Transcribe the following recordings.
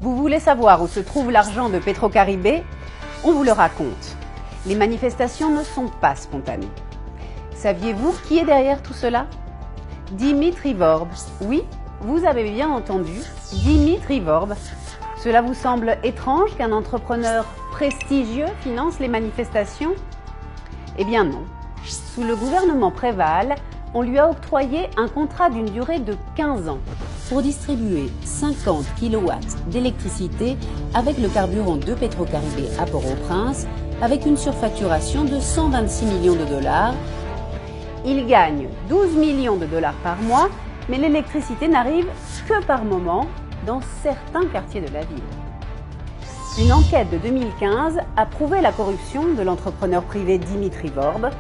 Vous voulez savoir où se trouve l'argent de PetroCaribe? On vous le raconte. Les manifestations ne sont pas spontanées. Saviez-vous qui est derrière tout cela? Dimitri Vorb. Oui, vous avez bien entendu, Dimitri Vorb. Cela vous semble étrange qu'un entrepreneur prestigieux finance les manifestations? Eh bien non. Sous le gouvernement Préval, on lui a octroyé un contrat d'une durée de 15 ans pour distribuer 50 kW d'électricité avec le carburant de PetroCaribe à Port-au-Prince, avec une surfacturation de 126 millions de dollars. Il gagne 12 millions de dollars par mois, mais l'électricité n'arrive que par moment dans certains quartiers de la ville. Une enquête de 2015 a prouvé la corruption de l'entrepreneur privé Dimitri Vorb.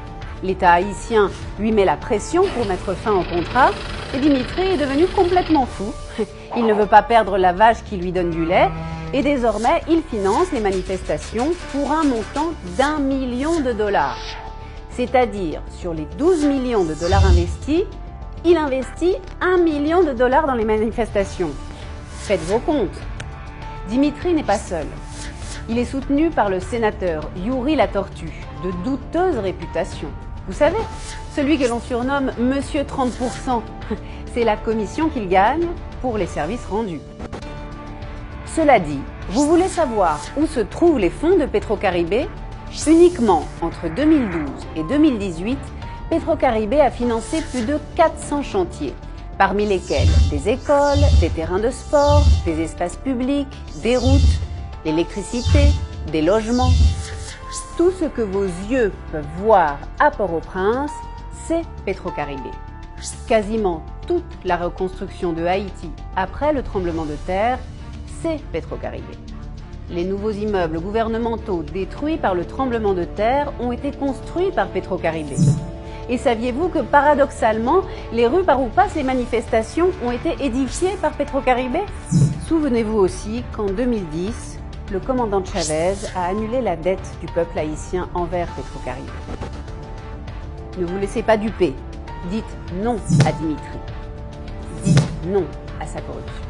L'État haïtien lui met la pression pour mettre fin au contrat et Dimitri est devenu complètement fou. Il ne veut pas perdre la vache qui lui donne du lait et désormais il finance les manifestations pour un montant d'1 million de dollars. C'est-à-dire, sur les 12 millions de dollars investis, il investit 1 million de dollars dans les manifestations. Faites vos comptes. Dimitri n'est pas seul. Il est soutenu par le sénateur Youri la Tortue, de douteuse réputation. Vous savez, celui que l'on surnomme Monsieur 30%. C'est la commission qu'il gagne pour les services rendus. Cela dit, vous voulez savoir où se trouvent les fonds de PetroCaribe? Uniquement entre 2012 et 2018, PetroCaribe a financé plus de 400 chantiers, parmi lesquels des écoles, des terrains de sport, des espaces publics, des routes, l'électricité, des logements. Tout ce que vos yeux peuvent voir à Port-au-Prince, c'est PetroCaribe. Quasiment toute la reconstruction de Haïti après le tremblement de terre, c'est PetroCaribe. Les nouveaux immeubles gouvernementaux détruits par le tremblement de terre ont été construits par PetroCaribe. Et saviez-vous que paradoxalement, les rues par où passent les manifestations ont été édifiées par PetroCaribe? Souvenez-vous aussi qu'en 2010, le commandant Chavez a annulé la dette du peuple haïtien envers PetroCaribe. Ne vous laissez pas duper. Dites non à Dimitri. Dites non à sa corruption.